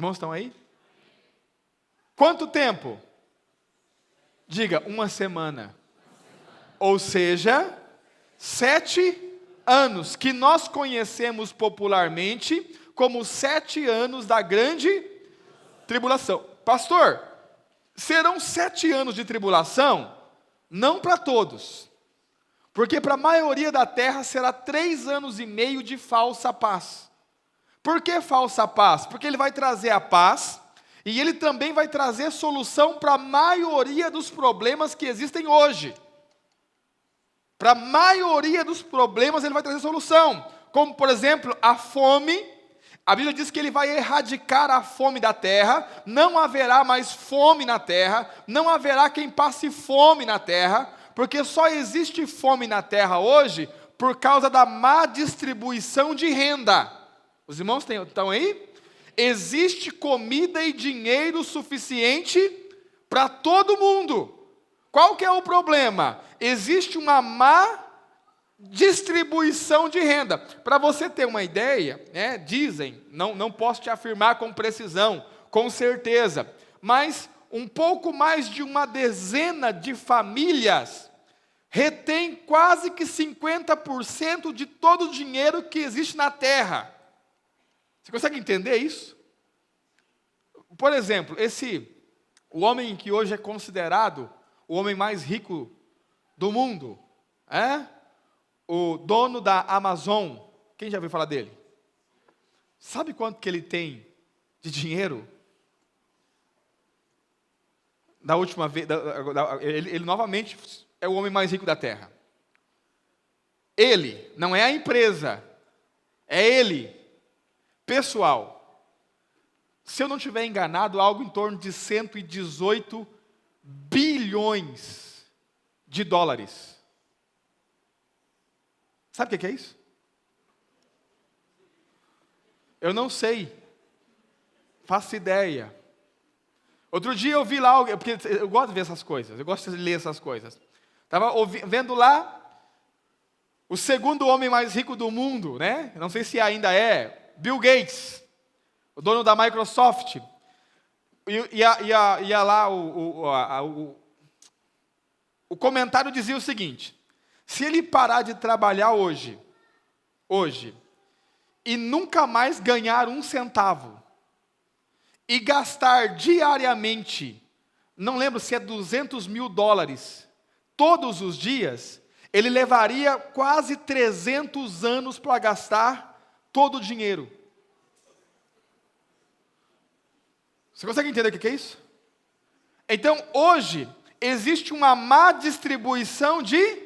irmãos estão aí? Quanto tempo? Diga, 1 semana. Ou seja, 7 anos, que nós conhecemos popularmente como 7 anos da grande tribulação. Pastor, serão 7 anos de tribulação? Não para todos. Porque para a maioria da terra será 3 anos e meio de falsa paz. Por que falsa paz? Porque ele vai trazer a paz e ele também vai trazer solução para a maioria dos problemas que existem hoje. Para a maioria dos problemas ele vai trazer solução. Como, por exemplo, a fome. A Bíblia diz que ele vai erradicar a fome da terra. Não haverá mais fome na terra. Não haverá quem passe fome na terra. Porque só existe fome na terra hoje por causa da má distribuição de renda. Os irmãos estão aí? Existe comida e dinheiro suficiente para todo mundo. Qual que é o problema? Existe uma má distribuição de renda. Para você ter uma ideia, dizem, não posso te afirmar com precisão, com certeza, mas um pouco mais de uma dezena de famílias retém quase que 50% de todo o dinheiro que existe na terra. Você consegue entender isso? Por exemplo, o homem que hoje é considerado o homem mais rico do mundo, o dono da Amazon, quem já ouviu falar dele? Sabe quanto que ele tem de dinheiro? Da última vez, ele novamente é o homem mais rico da terra. Ele, não é a empresa, é ele, pessoal. Se eu não estiver enganado, algo em torno de 118 bilhões de dólares. Sabe o que é isso? Eu não sei. Faço ideia. Outro dia eu vi lá, porque eu gosto de ver essas coisas, eu gosto de ler essas coisas. Estava vendo lá o segundo homem mais rico do mundo, né? Não sei se ainda é, Bill Gates, o dono da Microsoft. Ia lá, o comentário dizia o seguinte: se ele parar de trabalhar hoje, e nunca mais ganhar 1 centavo, e gastar diariamente, não lembro se é 200 mil dólares, todos os dias, ele levaria quase 300 anos para gastar todo o dinheiro. Você consegue entender o que é isso? Então, hoje, existe uma má distribuição de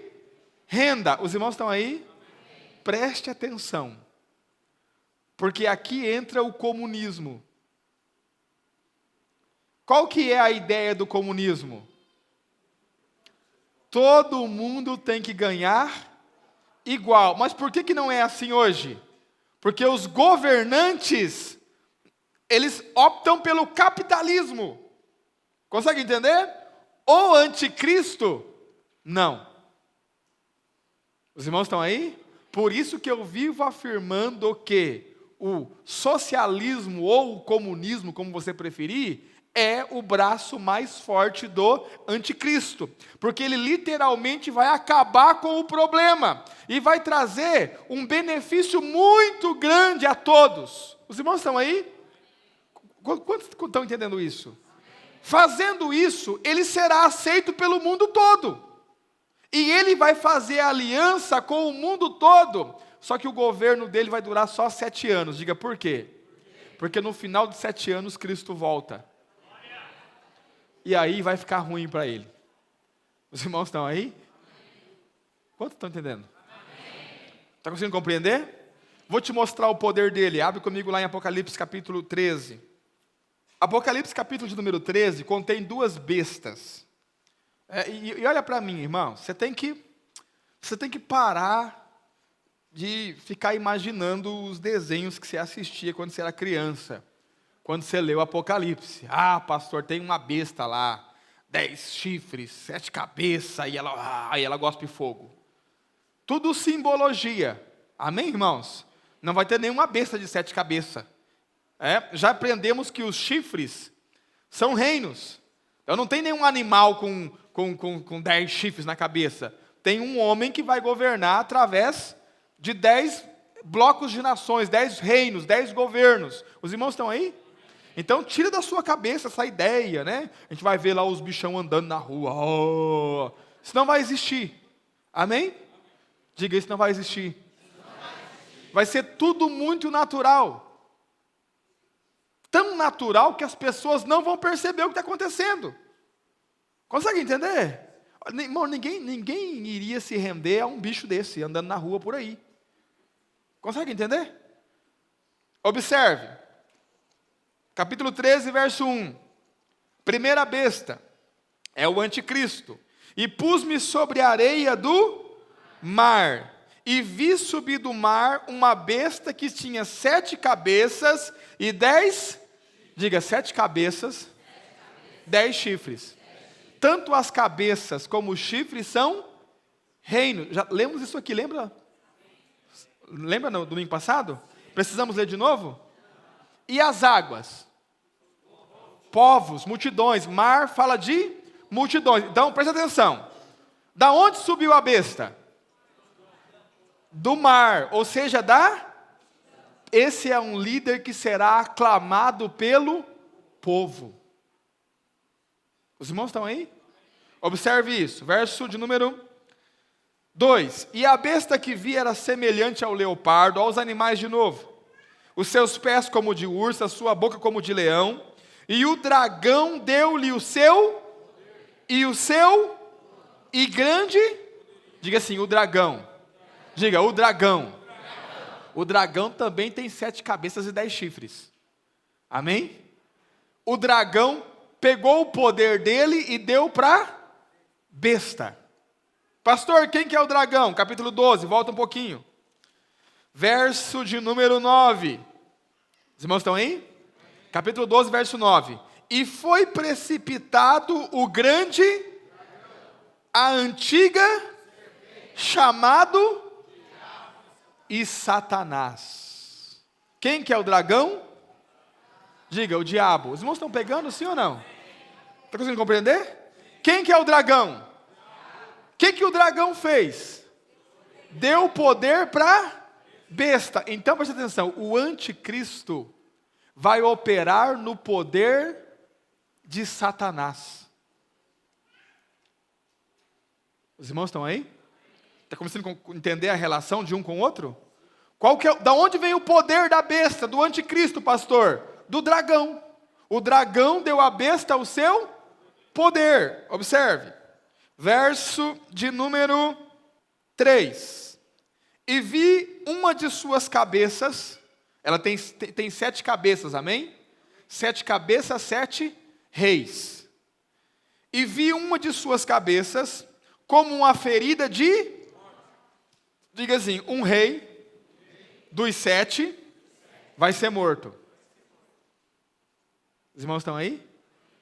renda. Os irmãos estão aí? Preste atenção. Porque aqui entra o comunismo. Qual que é a ideia do comunismo? Todo mundo tem que ganhar igual. Mas por que não é assim hoje? Porque os governantes, eles optam pelo capitalismo. Consegue entender? O anticristo, não. Os irmãos estão aí? Por isso que eu vivo afirmando que o socialismo ou o comunismo, como você preferir, é o braço mais forte do anticristo, porque ele literalmente vai acabar com o problema e vai trazer um benefício muito grande a todos. Os irmãos estão aí? Quantos estão entendendo isso? Fazendo isso, ele será aceito pelo mundo todo, e ele vai fazer aliança com o mundo todo, só que o governo dele vai durar só 7 anos. Diga por quê? Porque no final de 7 anos Cristo volta. E aí vai ficar ruim para ele. Os irmãos estão aí? Quantos estão entendendo? Está conseguindo compreender? Vou te mostrar o poder dele. Abre comigo lá em Apocalipse capítulo 13. Apocalipse capítulo de número 13 contém 2 bestas. E olha para mim, irmão. Você tem que parar de ficar imaginando os desenhos que você assistia quando você era criança. Quando você leu Apocalipse, pastor, tem uma besta lá, 10 chifres, 7 cabeças, e ela gospe fogo. Tudo simbologia, amém, irmãos? Não vai ter nenhuma besta de 7 cabeças, Já aprendemos que os chifres são reinos. Então não tem nenhum animal com 10 chifres na cabeça. Tem um homem que vai governar através de 10 blocos de nações, 10 reinos, 10 governos. Os irmãos estão aí? Então tira da sua cabeça essa ideia, né? A gente vai ver lá os bichão andando na rua. Oh, isso não vai existir. Amém? Diga, isso não vai existir. Vai ser tudo muito natural. Tão natural que as pessoas não vão perceber o que está acontecendo. Consegue entender? Irmão, ninguém iria se render a um bicho desse, andando na rua por aí. Consegue entender? Observe. Capítulo 13, verso 1. Primeira besta é o anticristo. E pus-me sobre a areia do mar. E vi subir do mar uma besta que tinha 7 cabeças e 10, diga, 7 cabeças, 10 chifres. Tanto as cabeças como os chifres são reinos. Já lemos isso aqui, lembra? Lembra no domingo passado? Precisamos ler de novo? E as águas? Povos, multidões. Mar fala de multidões. Então, presta atenção. Da onde subiu a besta? Do mar, ou seja, esse é um líder que será aclamado pelo povo. Os irmãos estão aí? Observe isso, verso de número 2. E a besta que vi era semelhante ao leopardo, aos animais de novo. Os seus pés como de urso, a sua boca como de leão. E o dragão deu-lhe o seu grande, diga assim, o dragão. Diga, o dragão. O dragão também tem 7 cabeças e 10 chifres. Amém? O dragão pegou o poder dele e deu para besta. Pastor, quem que é o dragão? Capítulo 12, volta um pouquinho. Verso de número 9. Os irmãos estão aí? Capítulo 12, verso 9. E foi precipitado o grande, a antiga, chamado e Satanás. Quem que é o dragão? Diga, o diabo. Os irmãos estão pegando, sim ou não? Está conseguindo compreender? Quem que é o dragão? O que o dragão fez? Deu poder para besta. Então, preste atenção, o anticristo vai operar no poder de Satanás. Os irmãos estão aí? Está começando a entender a relação de um com o outro? Da onde vem o poder da besta, do anticristo, pastor? Do dragão. O dragão deu à besta o seu poder. Observe. Verso de número 3. E vi uma de suas cabeças, ela tem 7 cabeças, amém? 7 cabeças, 7 reis. E vi uma de suas cabeças como uma ferida de, diga assim, um rei dos 7 vai ser morto. Os irmãos estão aí?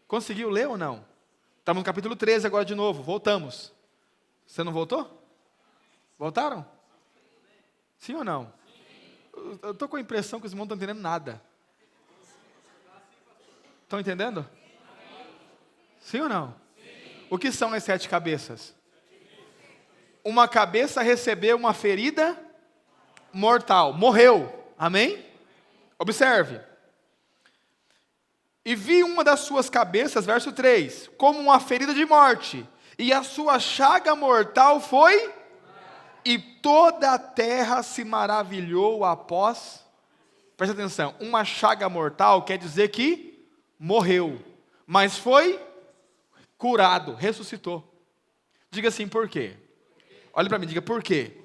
Conseguiu ler ou não? Estamos no capítulo 13 agora de novo, voltamos. Você não voltou? Voltaram? Sim ou não? Eu estou com a impressão que os irmãos não estão entendendo nada. Estão entendendo? Sim ou não? O que são as 7 cabeças? Uma cabeça recebeu uma ferida mortal, morreu, amém? Observe. E vi uma das suas cabeças, verso 3, como uma ferida de morte, e a sua chaga mortal foi, e toda a terra se maravilhou após, presta atenção, uma chaga mortal quer dizer que morreu, mas foi curado, ressuscitou. Diga assim, por quê? Olha para mim, diga por quê?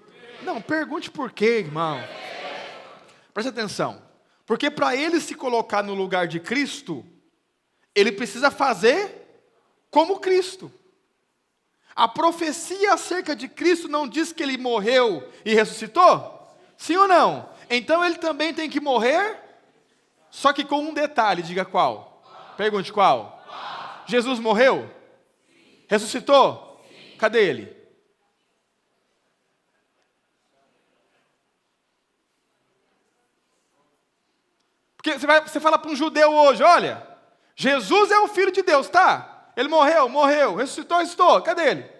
Não, pergunte por quê, irmão. Presta atenção. Porque para ele se colocar no lugar de Cristo, ele precisa fazer como Cristo. A profecia acerca de Cristo não diz que ele morreu e ressuscitou? Sim ou não? Então ele também tem que morrer, só que com um detalhe, diga qual? Pergunte qual? Jesus morreu? Ressuscitou? Cadê ele? Porque você fala para um judeu hoje, olha, Jesus é o Filho de Deus, tá? Ele morreu, ressuscitou, cadê ele?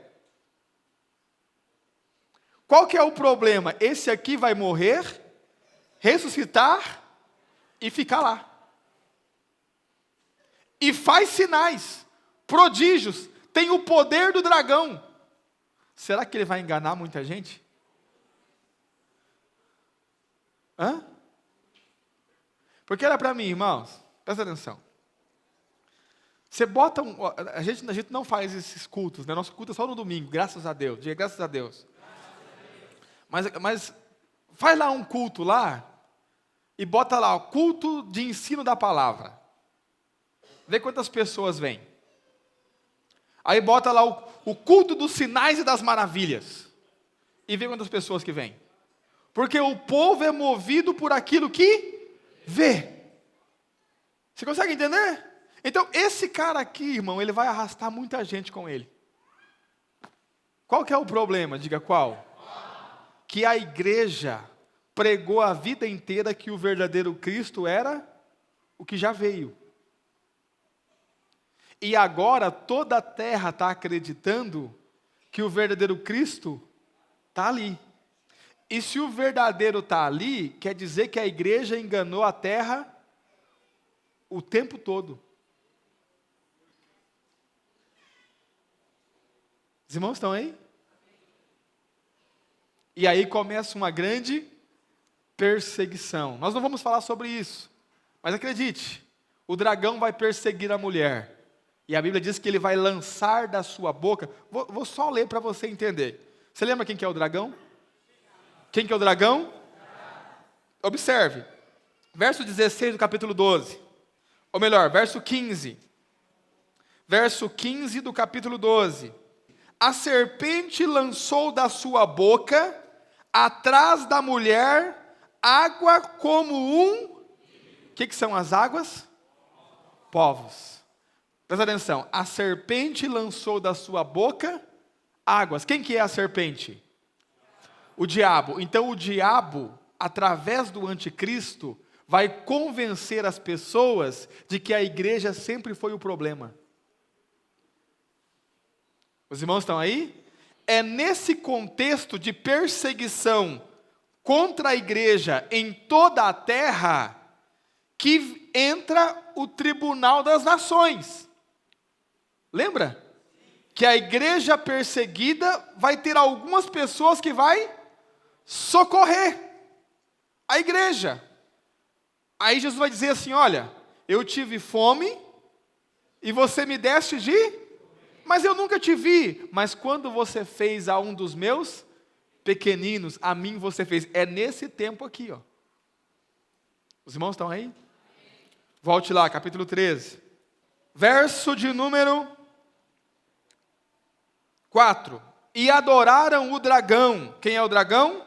Qual que é o problema? Esse aqui vai morrer, ressuscitar e ficar lá. E faz sinais, prodígios, tem o poder do dragão. Será que ele vai enganar muita gente? Hã? Porque olha para mim, irmãos, presta atenção. Você bota a gente não faz esses cultos, né? Nosso culto é só no domingo, graças a Deus. Diga graças a Deus. Mas faz lá um culto lá e bota lá, culto de ensino da palavra. Vê quantas pessoas vêm. Aí bota lá o culto dos sinais e das maravilhas. E vê quantas pessoas que vêm. Porque o povo é movido por aquilo que vê. Você consegue entender? Então, esse cara aqui, irmão, ele vai arrastar muita gente com ele. Qual que é o problema? Diga qual? Que a igreja pregou a vida inteira que o verdadeiro Cristo era o que já veio. E agora toda a terra está acreditando que o verdadeiro Cristo está ali. E se o verdadeiro está ali, quer dizer que a igreja enganou a terra o tempo todo. Os irmãos estão aí? E aí começa uma grande perseguição. Nós não vamos falar sobre isso, mas acredite, o dragão vai perseguir a mulher. E a Bíblia diz que ele vai lançar da sua boca. Vou só ler para você entender. Você lembra quem que é o dragão? Quem que é o dragão? Observe. Verso 16 do capítulo 12. Ou melhor, verso 15. Verso 15 do capítulo 12. A serpente lançou da sua boca, atrás da mulher, água como O que são as águas? Povos. Presta atenção. A serpente lançou da sua boca águas. Quem que é a serpente? O diabo. Então o diabo, através do anticristo, vai convencer as pessoas de que a igreja sempre foi o problema. Os irmãos estão aí? É nesse contexto de perseguição contra a igreja em toda a terra que entra o tribunal das nações. Lembra? Que a igreja perseguida vai ter algumas pessoas que vai socorrer a igreja. Aí Jesus vai dizer assim, olha, eu tive fome e você me deste de... Mas eu nunca te vi. Mas quando você fez a um dos meus pequeninos, a mim você fez. É nesse tempo aqui, ó. Os irmãos estão aí? Volte lá, capítulo 13. Verso de número 4. E adoraram o dragão. Quem é o dragão?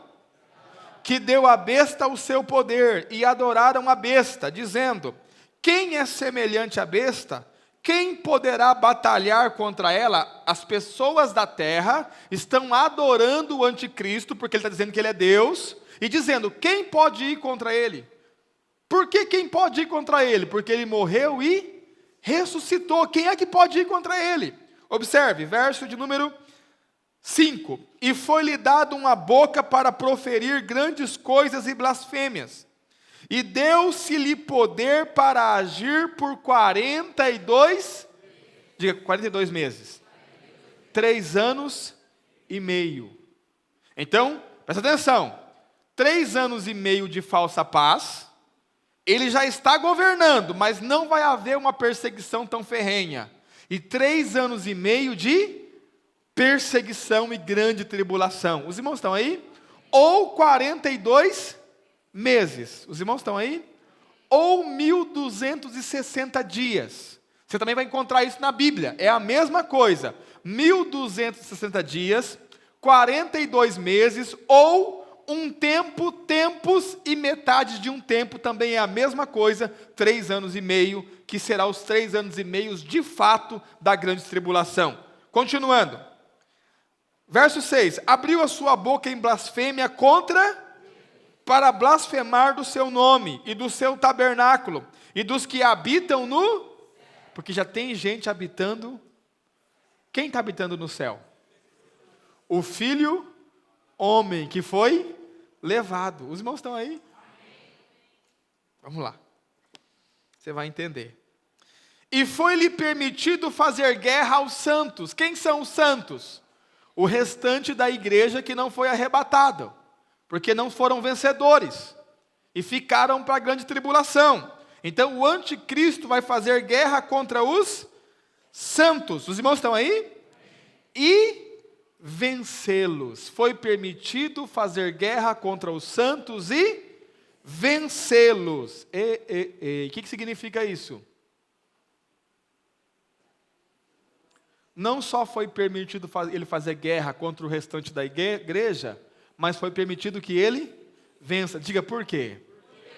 Que deu à besta o seu poder. E adoraram a besta, dizendo, quem é semelhante à besta? Quem poderá batalhar contra ela? As pessoas da terra estão adorando o anticristo, porque ele está dizendo que ele é Deus, e dizendo, quem pode ir contra ele? Por que quem pode ir contra ele? Porque ele morreu e ressuscitou. Quem é que pode ir contra ele? Observe, verso de número 5. E foi-lhe dado uma boca para proferir grandes coisas e blasfêmias. E deu-se-lhe poder para agir por 42, diga 42 meses, 3 anos e meio. Então, presta atenção, 3 anos e meio de falsa paz, ele já está governando, mas não vai haver uma perseguição tão ferrenha. E 3 anos e meio de perseguição e grande tribulação. Os irmãos estão aí? Ou 42 meses. Os irmãos estão aí? Ou 1260 dias. Você também vai encontrar isso na Bíblia. É a mesma coisa. 1260 dias, 42 meses, ou um tempo, tempos e metade de um tempo, também é a mesma coisa, 3 anos e meio, que será os 3 anos e meio de fato da grande tribulação. Continuando. Verso 6. Abriu a sua boca em blasfêmia contra... para blasfemar do seu nome e do seu tabernáculo e dos que habitam no... Porque já tem gente habitando. Quem está habitando no céu? O Filho homem que foi levado. Os irmãos estão aí? Vamos lá. Você vai entender. E foi-lhe permitido fazer guerra aos santos. Quem são os santos? O restante da igreja que não foi arrebatado, porque não foram vencedores e ficaram para a grande tribulação. Então o anticristo vai fazer guerra contra os santos. Os irmãos estão aí? E vencê-los. Foi permitido fazer guerra contra os santos e vencê-los. O que significa isso? Não só foi permitido ele fazer guerra contra o restante da igreja, mas foi permitido que ele vença. Diga por quê?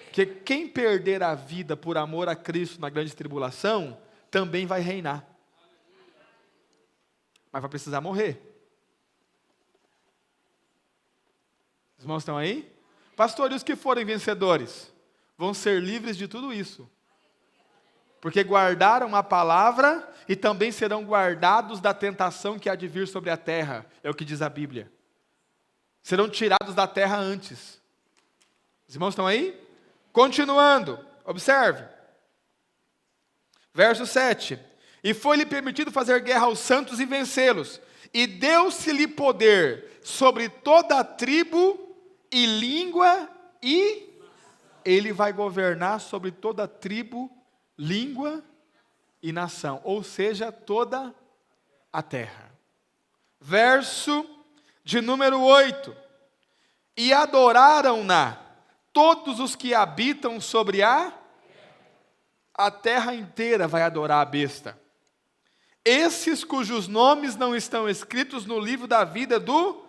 Porque quem perder a vida por amor a Cristo na grande tribulação, também vai reinar. Mas vai precisar morrer. Os irmãos estão aí? Pastor, e os que forem vencedores? Vão ser livres de tudo isso. Porque guardaram a palavra e também serão guardados da tentação que há de vir sobre a terra. É o que diz a Bíblia. Serão tirados da terra antes. Os irmãos estão aí? Continuando, observe. Verso 7. E foi-lhe permitido fazer guerra aos santos e vencê-los. E deu-se-lhe poder sobre toda a tribo e língua, e ele vai governar sobre toda a tribo, língua e nação, ou seja, toda a terra. Verso de número 8. E adoraram-na todos os que habitam sobre a terra inteira vai adorar a besta. Esses cujos nomes não estão escritos no livro da vida do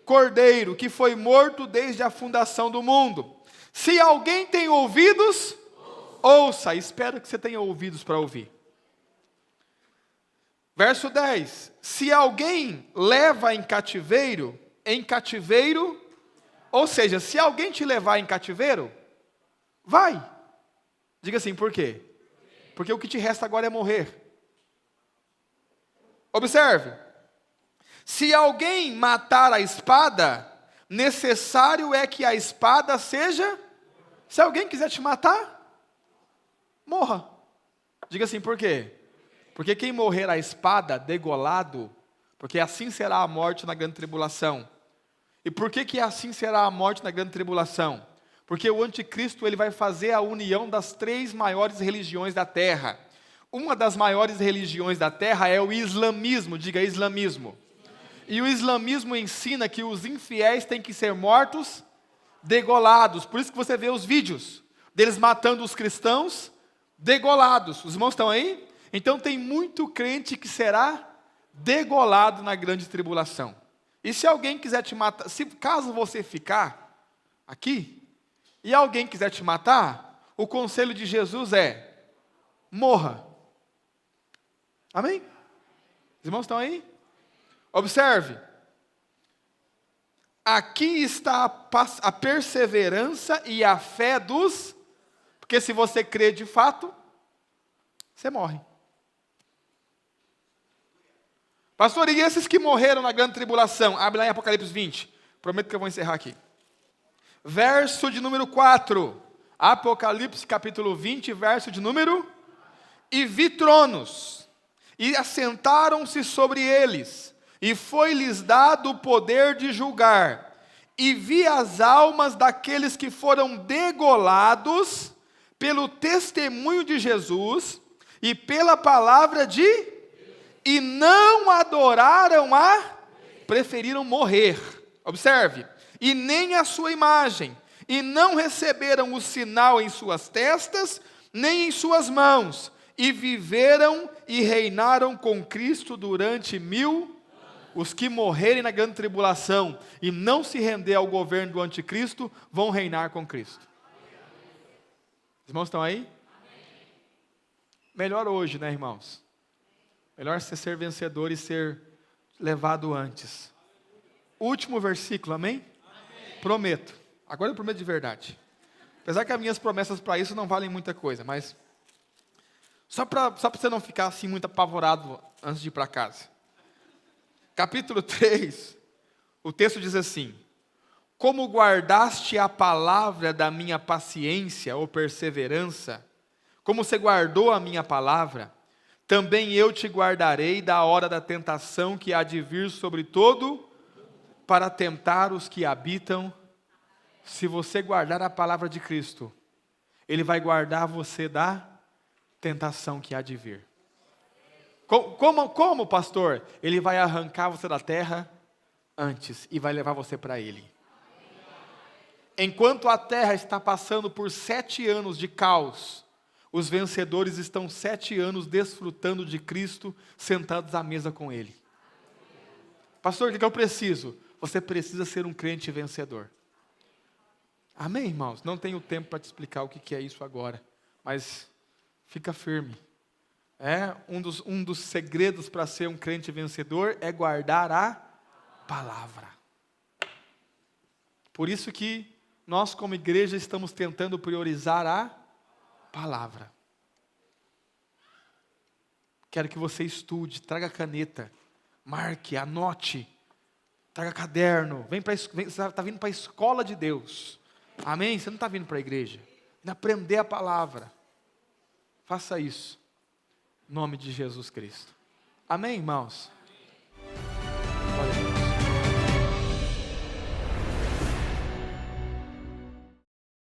Cordeiro, que foi morto desde a fundação do mundo. Se alguém tem ouvidos, ouça. Espero que você tenha ouvidos para ouvir. Verso 10. Se alguém leva em cativeiro, ou seja, se alguém te levar em cativeiro, vai. Diga assim, por quê? Porque o que te resta agora é morrer. Observe. Se alguém matar a espada, necessário é que a espada seja... Se alguém quiser te matar, morra. Diga assim, por quê? Porque quem morrer a espada, degolado, porque assim será a morte na grande tribulação. E por que assim será a morte na grande tribulação? Porque o anticristo ele vai fazer a união das 3 maiores religiões da terra. Uma das maiores religiões da terra é o islamismo, diga islamismo. E o islamismo ensina que os infiéis têm que ser mortos, degolados. Por isso que você vê os vídeos deles matando os cristãos, degolados. Os irmãos estão aí? Então tem muito crente que será degolado na grande tribulação. E se alguém quiser te matar, caso você ficar aqui, e alguém quiser te matar, o conselho de Jesus é, morra. Amém? Os irmãos estão aí? Observe. Aqui está a perseverança e a fé dos... Porque se você crê de fato, você morre. Pastor, e esses que morreram na grande tribulação? Abre lá em Apocalipse 20. Prometo que eu vou encerrar aqui. Verso de número 4. Apocalipse capítulo 20, verso de número... E vi tronos, e assentaram-se sobre eles, e foi-lhes dado o poder de julgar. E vi as almas daqueles que foram degolados pelo testemunho de Jesus e pela palavra de... E não adoraram preferiram morrer. Observe. E nem a sua imagem. E não receberam o sinal em suas testas, nem em suas mãos. E viveram e reinaram com Cristo durante 1000. Os que morrerem na grande tribulação e não se render ao governo do anticristo, vão reinar com Cristo. Os irmãos estão aí? Melhor hoje, né, irmãos? Melhor você ser vencedor e ser levado antes. Último versículo, amém? Prometo. Agora eu prometo de verdade. Apesar que as minhas promessas para isso não valem muita coisa, mas só para você não ficar assim muito apavorado antes de ir para casa. Capítulo 3, o texto diz assim: como guardaste a palavra da minha paciência ou perseverança, como você guardou a minha palavra, também eu te guardarei da hora da tentação que há de vir sobre todo, para tentar os que habitam. Se você guardar a palavra de Cristo, Ele vai guardar você da tentação que há de vir. Como, pastor? Ele vai arrancar você da terra antes e vai levar você para Ele. Enquanto a terra está passando por 7 anos de caos, os vencedores estão 7 anos desfrutando de Cristo, sentados à mesa com Ele. Pastor, o que eu preciso? Você precisa ser um crente vencedor. Amém, irmãos? Não tenho tempo para te explicar o que é isso agora, mas fica firme. Um dos segredos para ser um crente vencedor é guardar a palavra. Por isso que nós, como igreja, estamos tentando priorizar a palavra. Quero que você estude, traga caneta, marque, anote, traga caderno, você está vindo para a escola de Deus. Amém? Você não está vindo para a igreja. Aprender a palavra. Faça isso. Em nome de Jesus Cristo. Amém, irmãos?